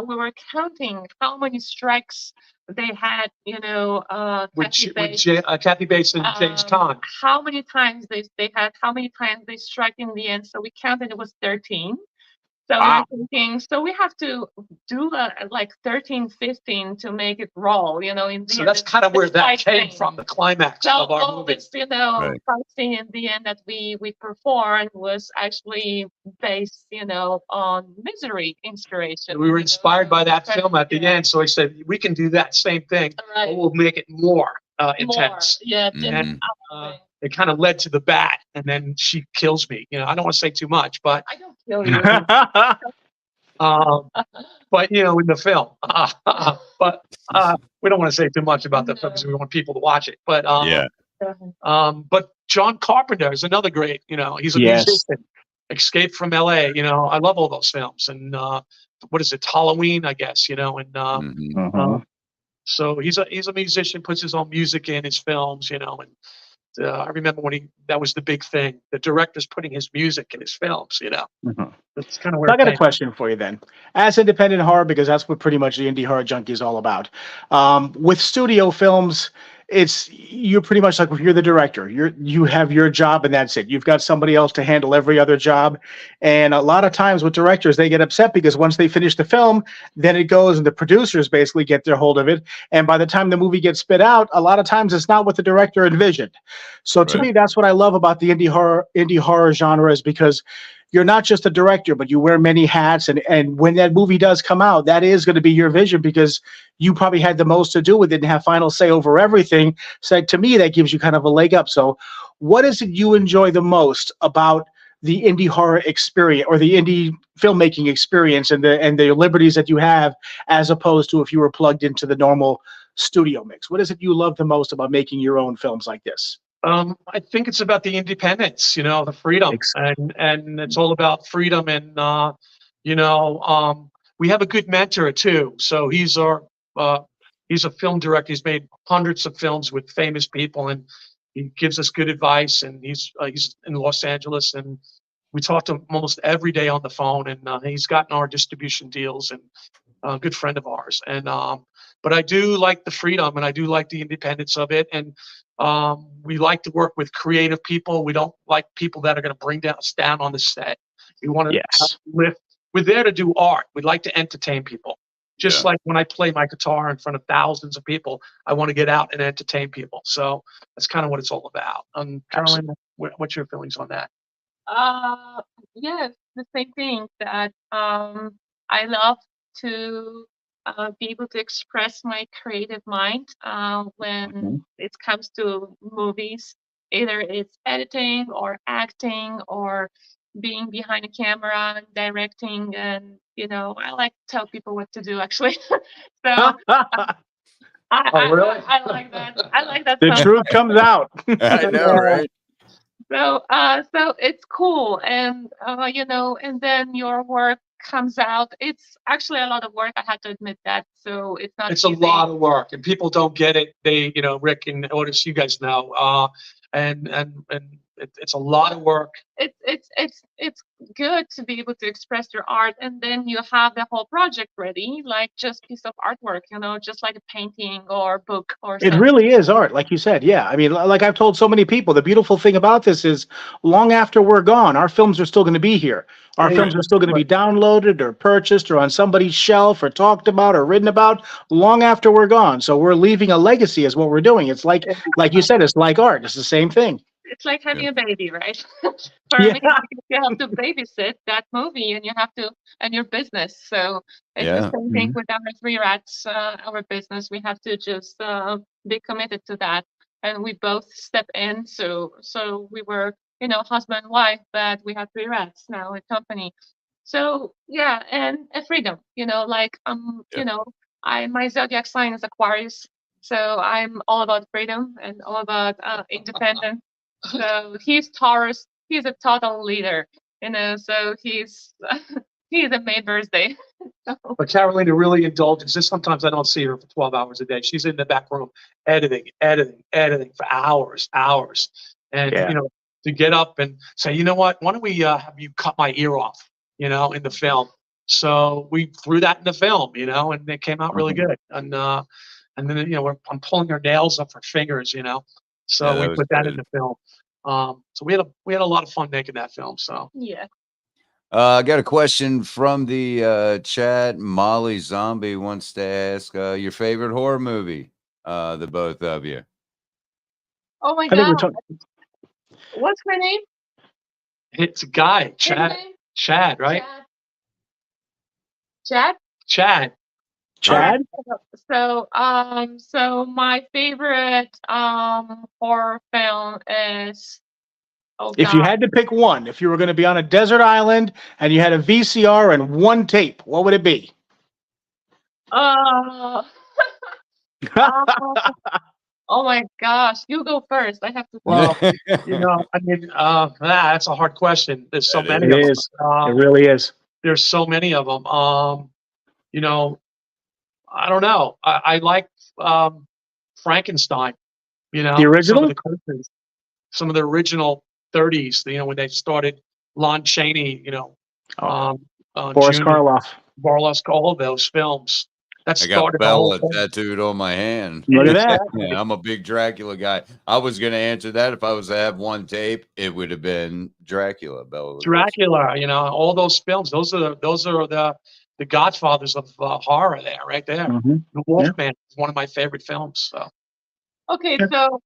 we were counting how many strikes they had, Kathy Bates and James Caan. how many times how many times they struck in the end. So we counted, it was 13. So we Wow. were thinking, so we have to do like 13, 15 to make it roll, in the So end, that's kind of where that fight came scene. from, the climax So of our all movie. this, Right. fight scene in the end that we performed was actually based, on Misery inspiration. We were inspired by that film at the Yeah. end, so I said we can do that same thing, Right. but we'll make it more More. intense. Yeah, Mhm. different Uh, outfit. it kind of led to the bat, and then she kills me. I don't want to say too much, but I don't kill you. um, in the film. But we don't want to say too much about the film because we want people to watch it. But Yeah. but John Carpenter is another great. He's a Yes. musician. Escape from L.A. I love all those films. And what is it? Halloween, I guess. And Mhm. Mhm. so he's a musician. Puts his own music in his films. And I remember when that was the big thing. The director's putting his music in his films. Mhm. That's kind of where So I it got a came. question for you then. As independent horror, because that's what pretty much the indie horror junkie is all about. With studio films, you're pretty much like if you're the director, you have your job and that's it. You've got somebody else to handle every other job. And a lot of times with directors, they get upset because once they finish the film, then it goes and the producers basically get their hold of it. And by the time the movie gets spit out, a lot of times it's not what the director envisioned. So to Right. me, that's what I love about the indie horror genre is because you're not just a director, but you wear many hats. And when that movie does come out, that is going to be your vision because you probably had the most to do with it and have final say over everything. So to me, that gives you kind of a leg up. So what is it you enjoy the most about the indie horror experience or the indie filmmaking experience and the liberties that you have as opposed to if you were plugged into the normal studio mix? What is it you love the most about making your own films like this? I think it's about the independence, the freedom, and it's all about freedom. And we have a good mentor too. So he's a film director. He's made hundreds of films with famous people, and he gives us good advice. And he's in Los Angeles, and we talk to him almost every day on the phone. And he's gotten our distribution deals, and a good friend of ours. And but I do like the freedom, and I do like the independence of it. And we like to work with creative people. We don't like people that are going to bring us down on the set. We want to Yes. lift. We're there to do art. We like to entertain people. Just Yeah. like when I play my guitar in front of thousands of people, I want to get out and entertain people. So that's kind of what it's all about. Karolina, what's your feelings on that? Yes, the same thing that I love to be able to express my creative mind when Mhm. it comes to movies. Either it's editing or acting or being behind the camera and directing, and I like to tell people what to do actually. So Oh, really? I like that. I like that The so truth comes out. I know, right? so it's cool, and and then your work comes out. It's actually a lot of work. I have to admit that. So it's not It's a easy. lot of work, and people don't get it. They, Rick and Otis, you guys know, and it's a lot of work. It's good to be able to express your art, and then you have the whole project ready, like just piece of artwork, just like a painting or book or It something. really is art, like you said. Yeah. I mean, like I've told so many people, the beautiful thing about this is long after we're gone, our films are still going to be here. Our Right. films are still going to be downloaded or purchased or on somebody's shelf or talked about or written about long after we're gone. So we're leaving a legacy is what we're doing. It's like you said, it's like art. It's the same thing. It's like having Yeah. a baby, right? For Yeah. me, because you have to babysit that movie, and you have to, and your business. So it's the Yeah. same thing Mhm. with our Three Rats, our business. We have to just be committed to that, and we both step in. So we were, husband and wife, but we have Three Rats now, a company. So yeah, and a freedom, like Yeah. my zodiac sign is Aquarius, so I'm all about freedom and all about independence. So he's Taurus. He's a total leader, So he's he's a May birthday. But Karolina really indulges. Just sometimes I don't see her for 12 hours a day. She's in the back room editing for hours. And, Yeah. to get up and say, you know what, why don't we have you cut my ear off, in the film. So we threw that in the film, and it came out really good. And then, I'm pulling her nails up her fingers, Yeah, So we that was put that in good. the film. So we had a lot of fun making that film. So Yeah. I got a question from the chat. Molly Zombie wants to ask your favorite horror movie, the both of you. Oh my I think we're God. talking. What's her name? it's a guy, His Chad, name? right? Chad. Chad. Chad? So my favorite horror film is, oh If you God. had to pick one, if you were going to be on a desert island and you had a VCR and one tape, what would it be? Uh, uh, oh my gosh, you go first. I have to. Well, I mean, that's a hard question. There's so That many It of them. is. It really is. There's so many of them. I don't know. I like Frankenstein. The Some of original? the cartoons, some of the original 30s. When they started Lon Chaney. Oh, Boris Junior, Karloff. Barlos, all of those films that I got started the whole Bella thing. tattooed on my hand. Look at that. Yeah, I'm a big Dracula guy. I was going to answer that if I was to have one tape. It would have been Dracula. Bella Lugosi. Dracula, all those films. Those are the godfathers of horror. There, right there. Mhm. The Wolfman is one of my favorite films. So Okay, so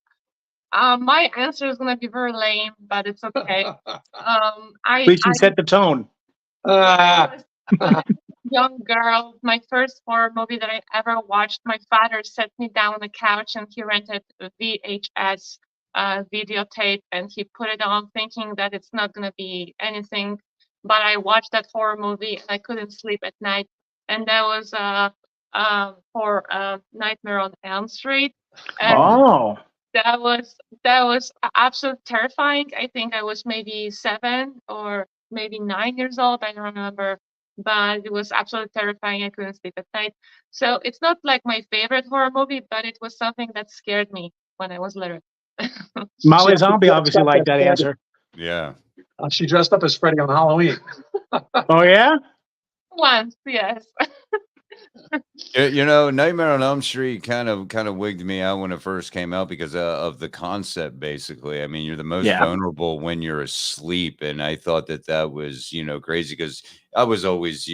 my answer is gonna be very lame, but it's okay. At least you set the tone. I was a young girl. My first horror movie that I ever watched, my father set me down on the couch and he rented a VHS videotape and he put it on thinking that it's not going to be anything. But I watched that horror movie and I couldn't sleep at night. And that was for Nightmare on Elm Street. And Oh. that was absolutely terrifying. I think I was maybe 7 or maybe 9 years old. I don't remember, but it was absolutely terrifying. I couldn't sleep at night. So it's not like my favorite horror movie, but it was something that scared me when I was little. Molly She Zombie obviously dressed up liked as that Freddy. answer. Yeah. She dressed up as Freddy on Halloween. Oh, yeah? Once, yes. Nightmare on Elm Street kind of wigged me out when it first came out because of the concept. Basically, I mean, you're the most Yeah. vulnerable when you're asleep, and I thought that was crazy because I was always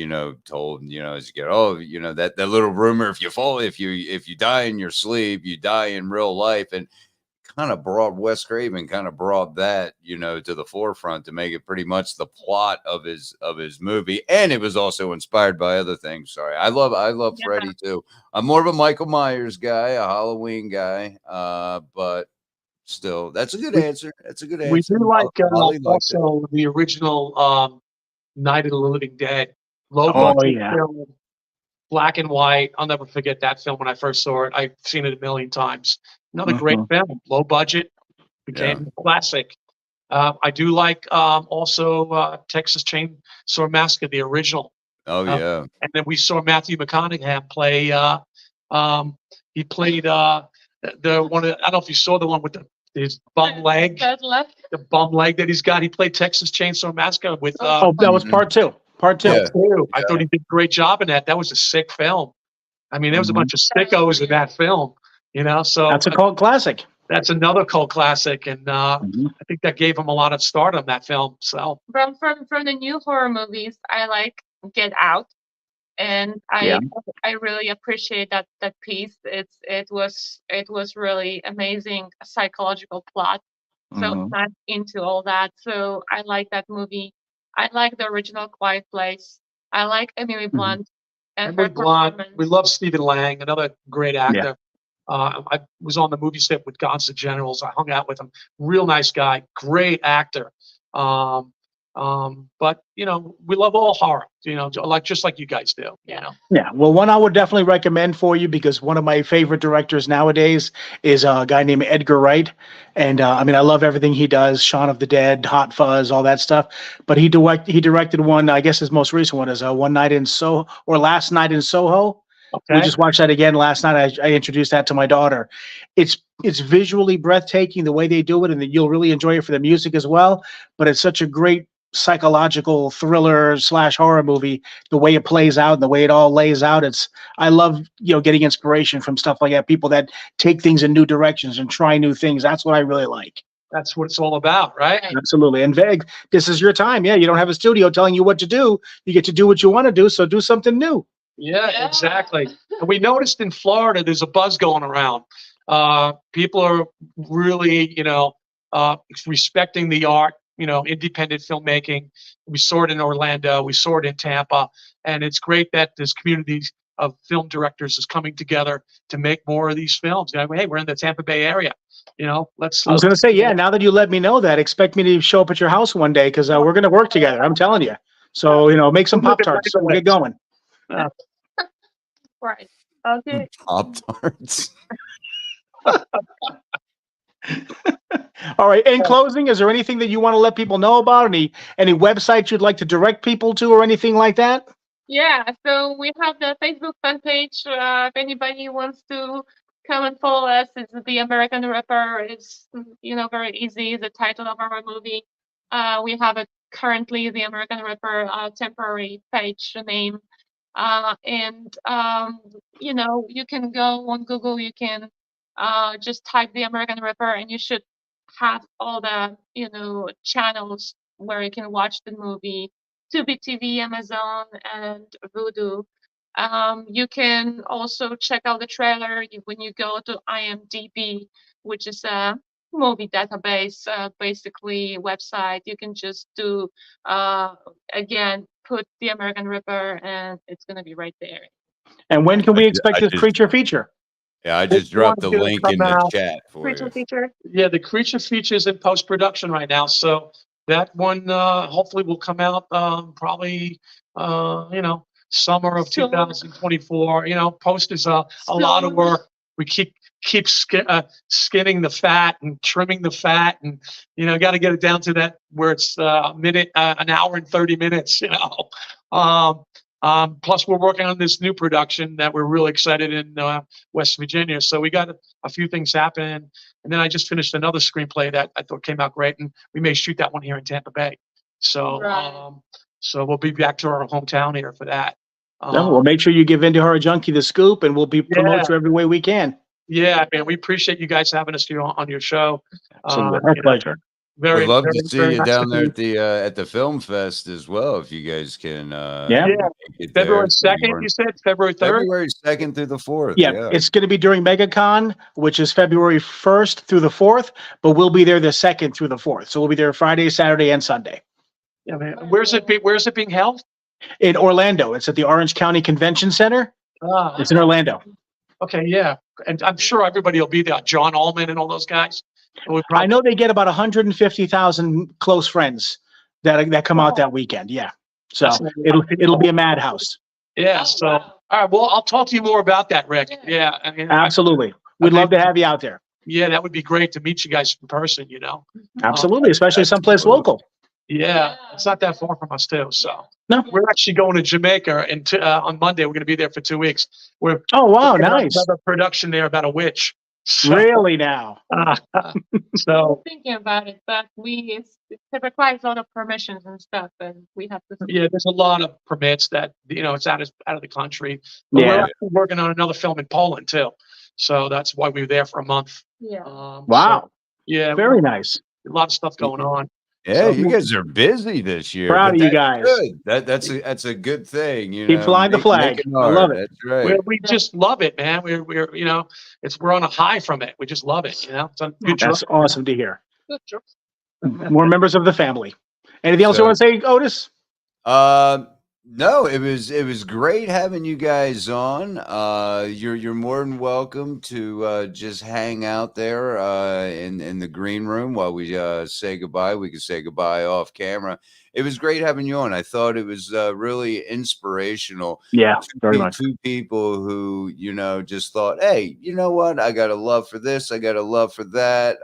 told as you get that little rumor, if you die in your sleep, you die in real life, and kind of brought Wes Craven that to the forefront to make it pretty much the plot of his movie, and it was also inspired by other things. Sorry, I love Yeah. Freddy too. I'm more of a Michael Myers guy, a Halloween guy, but Still, that's a good answer. That's a good answer. We do like Molly liked it. also the original Night of the Living Dead. Low Oh, budget yeah. film, black and white. I'll never forget that film when I first saw it. I've seen it a million times. Another great Mhm. film, low budget, became a classic. I do like also Texas Chainsaw Massacre, the original. Oh Uh, yeah. And then we saw Matthew McConaughey play. He played the one. I don't know if you saw the one with his bum leg, Bad luck. the bum leg that he's got. He played Texas Chainsaw Massacre with. Oh, that was Mhm. part two. Part two. Yeah. I thought he did a great job in that. That was a sick film. I mean, there was a bunch of sickos in that film. So That's a cult classic. that's another cult classic, and Mhm. I think that gave him a lot of stardom, that film. So From the new horror movies, I like Get Out, and Yeah. I really appreciate that piece. It was really amazing psychological plot. So Mhm. I'm not into all that. So I like that movie. I like the original Quiet Place. I like Emily Blunt and her Emily Blunt, performance. we love Stephen Lang, another great Yeah. actor. I was on the movie set with Gods of Generals. I hung out with him. Real nice guy, great actor. But we love all horror. Just like you guys do. Yeah. Well, one I would definitely recommend for you, because one of my favorite directors nowadays is a guy named Edgar Wright. And I mean, I love everything he does. Shaun of the Dead, Hot Fuzz, all that stuff. But he directed one, I guess his most recent one is One Night in Soho, or Last Night in Soho. We Okay. just watched that again last night. I introduced that to my daughter. It's visually breathtaking the way they do it, and you'll really enjoy it for the music as well. But it's such a great psychological thriller / horror movie. The way it plays out and the way it all lays out. I love getting inspiration from stuff like that. People that take things in new directions and try new things. That's what I really like. That's what it's all about, right? Absolutely. And Veg, this is your time. Yeah, you don't have a studio telling you what to do. You get to do what you want to do. So do something new. Yeah, exactly. And we noticed in Florida, there's a buzz going around. People are really, respecting the art, independent filmmaking. We saw it in Orlando, we saw it in Tampa, and it's great that this community of film directors is coming together to make more of these films. Hey, we're in the Tampa Bay area. Let's. I was going to say, yeah, now that you let me know that, expect me to show up at your house one day, because we're going to work together. I'm telling you. So, make some Pop-Tarts. We'll get going. Right. Okay. Pop-Tarts. All right. In closing, is there anything that you want to let people know about? Any websites you'd like to direct people to or anything like that? Yeah, so we have the Facebook fan page. If anybody wants to come and follow us, it's The American Ripper. It's very easy. The title of our movie. We have currently The American Ripper temporary page name. You can go on Google, you can just type The American Ripper, and you should have all the channels where you can watch the movie. Tubi TV, Amazon, and Vudu. You can also check out the trailer when you go to IMDb, which is a movie database, basically website. You can just do again, put The American Ripper, and it's going to be right there. And when can we expect I this just- creature feature? Yeah, I just dropped the one's gonna link in come the out. chat for Creature you. feature. Yeah, the Creature feature is in post-production right now, so that one hopefully will come out probably summer of Soon. 2024. Post is a lot of Soon. work. We keep skinning the fat and trimming the fat, and got to get it down to that where it's an hour and 30 minutes. Plus, we're working on this new production that we're really excited in West Virginia. So we got a few things happening. And then I just finished another screenplay that I thought came out great. And we may shoot that one here in Tampa Bay. So Right. so we'll be back to our hometown here for that. We'll make sure you give Indie Junkie the scoop, and we'll promote you every way we can. Yeah, man, we appreciate you guys having us here on your show. Absolutely. Our pleasure. Very, We'd love very, to see very you nice down to there meet at the film fest as well, if you guys can. Yeah. make it there. February 2nd, you said? February 3rd? February 2nd through the 4th. Yeah, it's going to be during MegaCon, which is February 1st through the 4th, but we'll be there the 2nd through the 4th. So we'll be there Friday, Saturday, and Sunday. Yeah, man. Where's it being held? In Orlando. It's at the Orange County Convention Center. It's in Orlando. Okay, yeah. And I'm sure everybody will be there. John Allman and all those guys. We I probably, know they get about 150,000 close friends that come out that weekend. Yeah. So That's a lot of it'll be people. a madhouse. Yeah. Oh, So, wow. all right. Well, I'll talk to you more about that, Rick. Yeah. Yeah. I mean, Absolutely. We'd love to have you out there. yeah, that would be great to meet you guys in person, Absolutely, especially someplace Absolutely. local. Yeah, it's not that far from us too. So No. we're actually going to Jamaica and on Monday. We're going to be there for 2 weeks. We're Oh, wow, working on nice. another production there about a witch. So, Really now? so Thinking about it, but it requires a lot of permissions and stuff, and we have to. yeah, there's a lot of permits that it's out of the country. But we're Yeah. actually working on another film in Poland too. So that's why we were there for a month. Yeah. Wow. Yeah, Very nice. a lot of stuff going on. Yeah, So- you guys are busy this year. Proud but of you that's guys. Good. That's a good thing. Keep flying the flag. making I love art. it. That's right. We just love it, man. We're we're on a high from it. We just love it. It's a good That's job. awesome to hear. Good job. More members of the family. Anything else you So- want to say, Otis? No, it was great having you guys on. You're more than welcome to just hang out there in the green room while we say goodbye. We can say goodbye off camera. It was great having you on. I thought it was really inspirational. Yeah, very much. Two people who just thought, hey, you know what? I got a love for this. I got a love for that.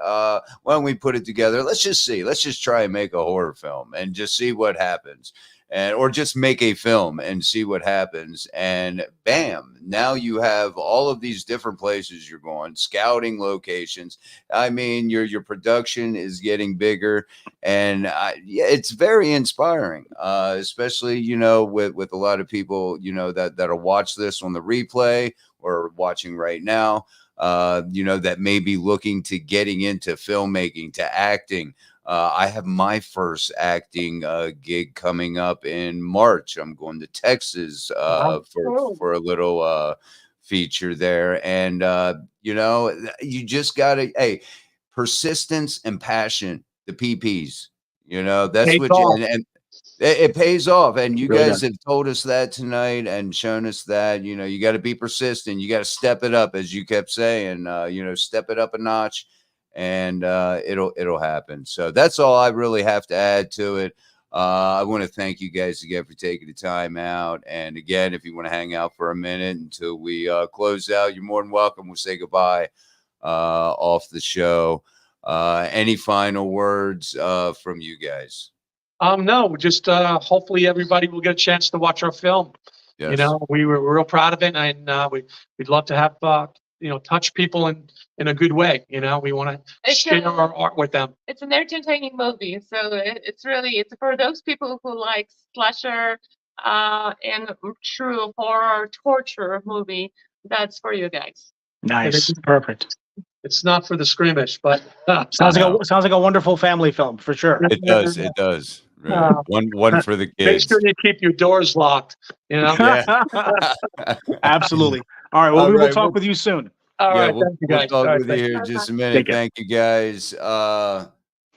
Why don't we put it together? Let's just try and make a horror film and just see what happens. Or just make a film and see what happens. And bam, now you have all of these different places you're going, scouting locations. I mean, your production is getting bigger, and yeah, it's very inspiring, especially with a lot of people that'll watch this on the replay or watching right now. That may be looking to getting into filmmaking, to acting. I have my first acting gig coming up in March. I'm going to Texas for a little feature there. And, you just got to, hey, persistence and passion, the PPs, that's Pays what off. and it pays off. And you Really guys does. have told us that tonight and shown us that, you got to be persistent. You got to step it up, as you kept saying, step it up a notch. And it'll happen. So that's all I really have to add to it. I want to thank you guys again for taking the time out. And again, if you want to hang out for a minute until we close out, you're more than welcome. We'll say goodbye off the show. Any final words from you guys? No, just hopefully everybody will get a chance to watch our film. Yes. We were real proud of it, and we'd love to have touch people in a good way. We want to It's share our art with them. It's an entertaining movie, so it's for those people who like slasher and true horror torture movie. That's for you guys. Nice. Perfect. It's not for the squeamish, but Sounds like a wonderful family film for sure. It does. It does. Right. One for the make kids. sure you keep your doors locked. Yeah. Absolutely. All right. Well, All we will right, talk with you soon. All Yeah, right, we'll, thank you we'll guys. talk All right, with you thank here in just a minute. Take care. Thank you guys.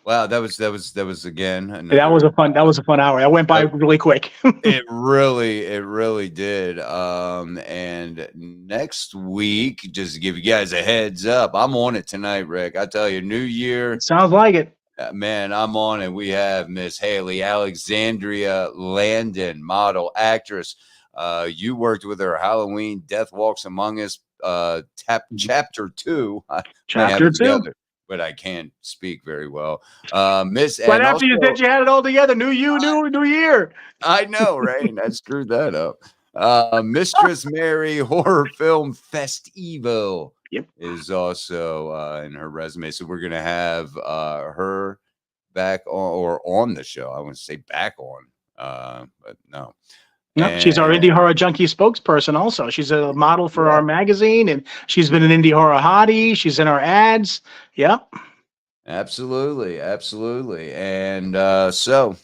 Wow, that was again. That was a fun hour. That went by really quick. It really did. And next week, just to give you guys a heads up, I'm on it tonight, Rick. I tell you, New Year, Sounds like it. man, I'm on it. We have Miss Haley Alexandria Landon, model, actress. You worked with her Halloween Death Walks Among Us, chapter 2. I may have Chapter it 2. together, but I can't speak very well. Miss, Right and after you also- said you had it all together, new year. I know, right? I screwed that up. Mistress Mary Horror Film Festival Yep. is also in her resume. So we're gonna have her back on the show. I want to say back on, but no. No, she's our And- indie horror junkie spokesperson. Also, she's a model for our magazine, and she's been an indie horror hottie. She's in our ads. Yep. Absolutely. And so,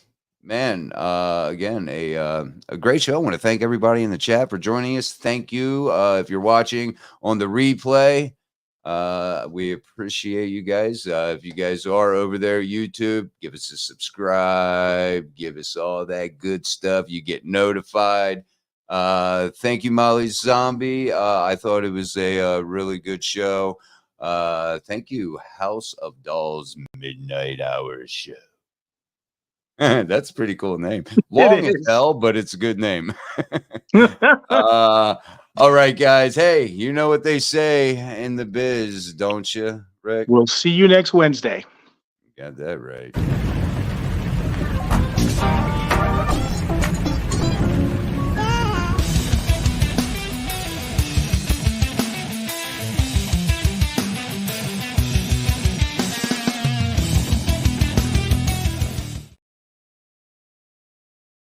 man, again, a great show. I want to thank everybody in the chat for joining us. Thank you. If you're watching on the replay, we appreciate you guys. If you guys are over there, YouTube, give us a subscribe, give us all that good stuff. You get notified. Thank you, Molly Zombie. I thought it was a really good show. Thank you, House of Dolls Midnight Hour Show. That's a pretty cool name. Long as is. hell, but it's a good name. All right, guys. Hey, you know what they say in the biz, don't you, Rick? We'll see you next Wednesday. Got that right.